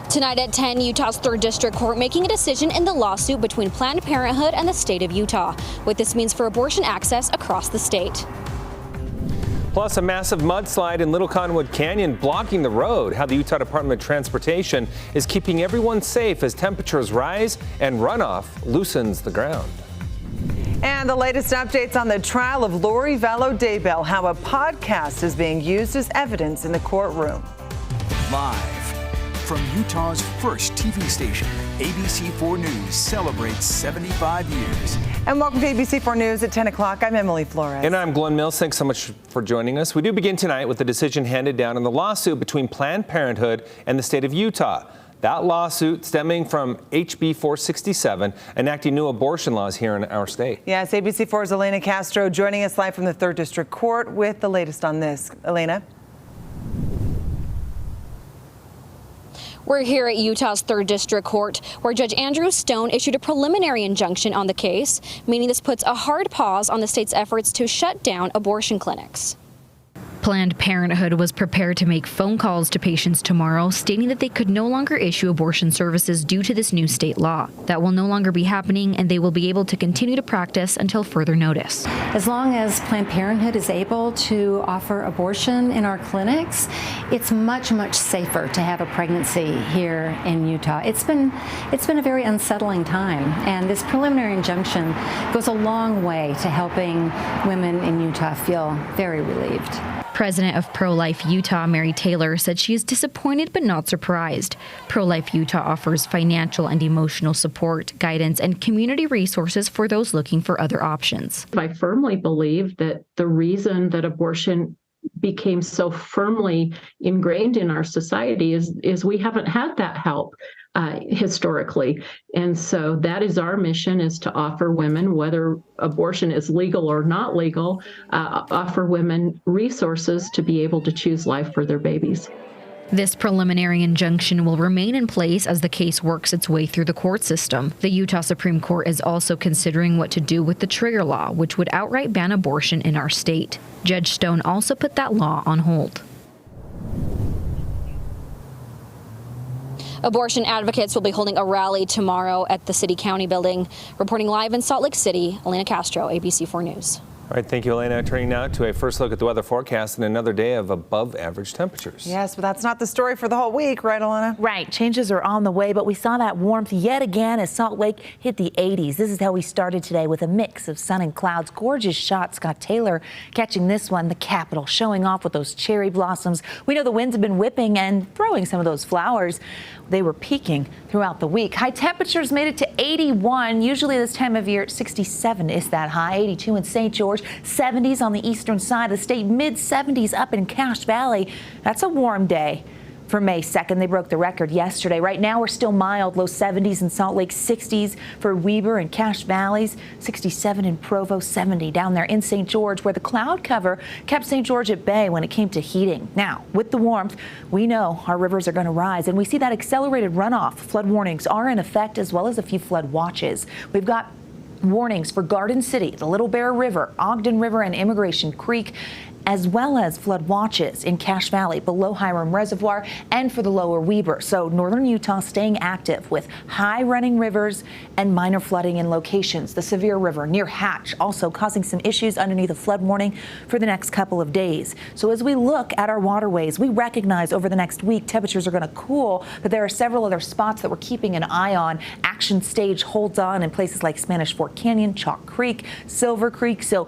Tonight at 10, Utah's 3rd District Court making a decision in the lawsuit between Planned Parenthood and the state of Utah, what this means for abortion access across the state. Plus, a massive mudslide in Little Cottonwood Canyon blocking the road. How the Utah Department of Transportation is keeping everyone safe as temperatures rise and runoff loosens the ground. And the latest updates on the trial of Lori Vallow Daybell, how a podcast is being used as evidence in the courtroom. Live from Utah's first TV station, ABC4 News celebrates 75 years. And welcome to ABC4 News at 10 o'clock. I'm Emily Flores. And I'm Glenn Mills. Thanks so much for joining us. We do begin tonight with the decision handed down in the lawsuit between Planned Parenthood and the state of Utah. That lawsuit stemming from HB 467, enacting new abortion laws here in our state. Yes, ABC4's Elena Castro joining us live from the 3rd District Court with the latest on this. Elena? We're here at Utah's 3rd District Court, where Judge Andrew Stone issued a preliminary injunction on the case, meaning this puts a hard pause on the state's efforts to shut down abortion clinics. Planned Parenthood was prepared to make phone calls to patients tomorrow, stating that they could no longer issue abortion services due to this new state law. That will no longer be happening, and they will be able to continue to practice until further notice. As long as Planned Parenthood is able to offer abortion in our clinics, it's much, much safer to have a pregnancy here in Utah. It's been a very unsettling time, and this preliminary injunction goes a long way to helping women in Utah feel very relieved. President of Pro-Life Utah, Mary Taylor, said she is disappointed but not surprised. Pro-Life Utah offers financial and emotional support, guidance, and community resources for those looking for other options. I firmly believe that the reason that abortion became so firmly ingrained in our society is we haven't had that help historically. And so that is our mission, is to offer women, whether abortion is legal or not legal, offer women resources to be able to choose life for their babies. This preliminary injunction will remain in place as the case works its way through the court system. The Utah Supreme Court is also considering what to do with the trigger law, which would outright ban abortion in our state. Judge Stone also put that law on hold. Abortion advocates will be holding a rally tomorrow at the City County building. Reporting live in Salt Lake City, Elena Castro, ABC4 News. All right, thank you, Elena. Turning now to a first look at the weather forecast and another day of above average temperatures. Yes, but that's not the story for the whole week, right, Elena? Right. Changes are on the way, but we saw that warmth yet again as Salt Lake hit the 80s. This is how we started today with a mix of sun and clouds. Gorgeous shot. Scott Taylor catching this one, the Capitol, showing off with those cherry blossoms. We know the winds have been whipping and throwing some of those flowers. They were peaking throughout the week. High temperatures made it to 81. Usually this time of year, 67 is that high. 82 in St. George, 70s on the eastern side of the state, mid-70s up in Cache Valley. That's a warm day. For May 2nd, they broke the record yesterday. Right now, we're still mild, low 70s in Salt Lake, 60s for Weber and Cache Valleys, 67 in Provo, 70 down there in St. George, where the cloud cover kept St. George at bay when it came to heating. Now, with the warmth, we know our rivers are going to rise, and we see that accelerated runoff. Flood warnings are in effect, as well as a few flood watches. We've got warnings for Garden City, the Little Bear River, Ogden River, and Immigration Creek, as well as flood watches in Cache Valley below Hiram Reservoir and for the lower Weber. So northern Utah staying active with high running rivers and minor flooding in locations. The Sevier River near Hatch also causing some issues underneath a flood warning for the next couple of days. So as we look at our waterways, we recognize over the next week temperatures are going to cool, but there are several other spots that we're keeping an eye on. Action Stage holds on in places like Spanish Fork Canyon, Chalk Creek, Silver Creek. So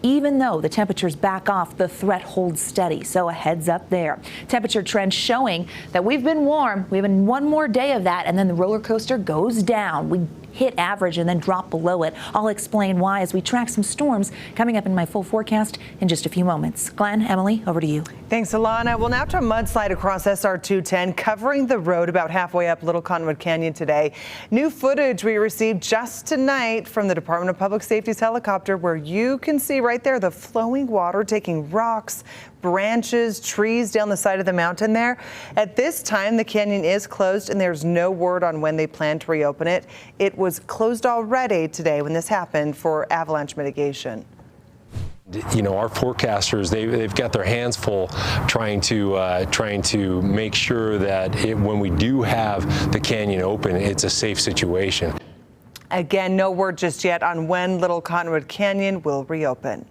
even though the temperatures back off, the threat holds steady. So a heads up there. Temperature trend showing that we've been warm. We have one more day of that, and then the roller coaster goes down. We hit average and then drop below it. I'll explain why as we track some storms coming up in my full forecast in just a few moments. Glenn, Emily, over to you. Thanks, Alana. Well, now to a mudslide across SR 210, covering the road about halfway up Little Cottonwood Canyon today. New footage we received just tonight from the Department of Public Safety's helicopter, where you can see right there the flowing water taking rocks, branches, trees down the side of the mountain there. At this time, the canyon is closed, and there's no word on when they plan to reopen it. It was closed already today when this happened for avalanche mitigation. You know, our forecasters, they've got their hands full trying to make sure that when we do have the canyon open, it's a safe situation. Again, no word just yet on when Little Cottonwood Canyon will reopen.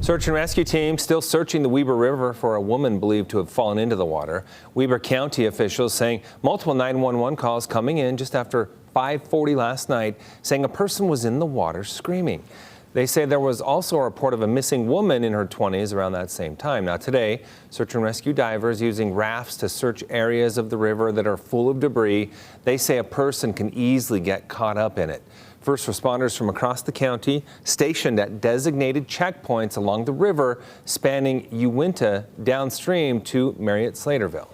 Search and rescue team still searching the Weber River for a woman believed to have fallen into the water. Weber County officials saying multiple 911 calls coming in just after 5:40 last night saying a person was in the water screaming. They say there was also a report of a missing woman in her 20s around that same time. Now today, search and rescue divers using rafts to search areas of the river that are full of debris. They say a person can easily get caught up in it. First responders from across the county stationed at designated checkpoints along the river spanning Uinta downstream to Marriott-Slaterville.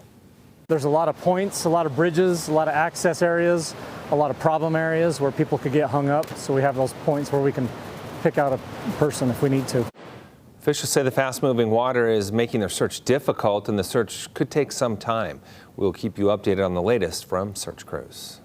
There's a lot of points, a lot of bridges, a lot of access areas, a lot of problem areas where people could get hung up. So we have those points where we can pick out a person if we need to. Officials say the fast-moving water is making their search difficult and the search could take some time. We'll keep you updated on the latest from search crews.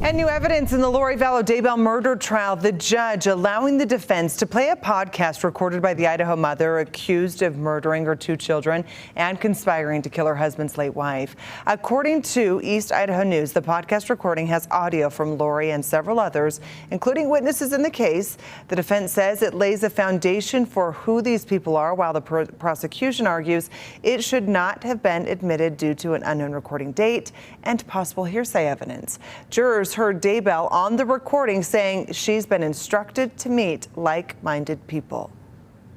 And new evidence in the Lori Vallow Daybell murder trial. The judge allowing the defense to play a podcast recorded by the Idaho mother accused of murdering her 2 children and conspiring to kill her husband's late wife. According to East Idaho News, the podcast recording has audio from Lori and several others, including witnesses in the case. The defense says it lays a foundation for who these people are, while the prosecution argues it should not have been admitted due to an unknown recording date and possible hearsay evidence. Jurors heard Daybell on the recording saying she's been instructed to meet like-minded people.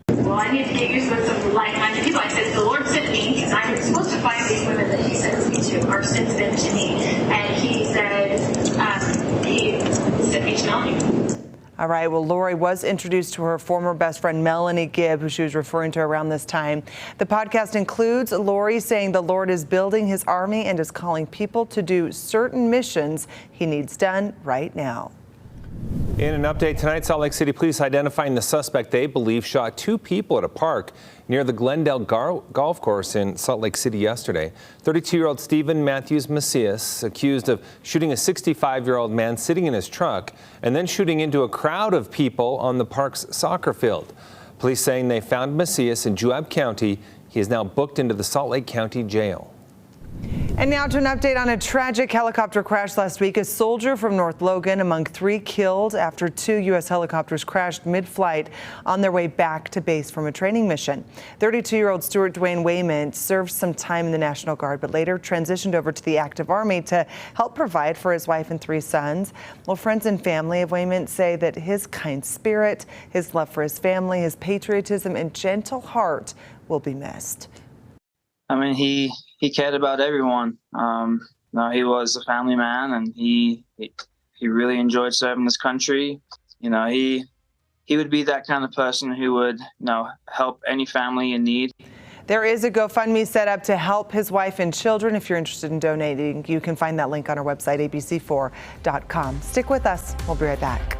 Well, I need to get you with some like-minded people. I said, the Lord sent me because I'm supposed to find these women that he sends me to, or sends them to me. And he said, he sent me to Melanie. All right, well, Lori was introduced to her former best friend, Melanie Gibb, who she was referring to around this time. The podcast includes Lori saying the Lord is building his army and is calling people to do certain missions he needs done right now. In an update tonight, Salt Lake City police identifying the suspect they believe shot 2 people at a park near the Glendale Golf Course in Salt Lake City yesterday. 32-year-old Stephen Matthews Macias accused of shooting a 65-year-old man sitting in his truck and then shooting into a crowd of people on the park's soccer field. Police saying they found Macias in Juab County. He is now booked into the Salt Lake County Jail. And now to an update on a tragic helicopter crash last week. A soldier from North Logan among 3 killed after 2 U.S. helicopters crashed mid-flight on their way back to base from a training mission. 32-year-old Stuart Dwayne Wayman served some time in the National Guard, but later transitioned over to the active Army to help provide for his wife and 3 sons. Well, friends and family of Wayman say that his kind spirit, his love for his family, his patriotism, and gentle heart will be missed. I mean, he cared about everyone. He was a family man, and he really enjoyed serving this country. You know, he would be that kind of person who would, help any family in need. There is a GoFundMe set up to help his wife and children. If you're interested in donating, you can find that link on our website, abc4.com. Stick with us. We'll be right back.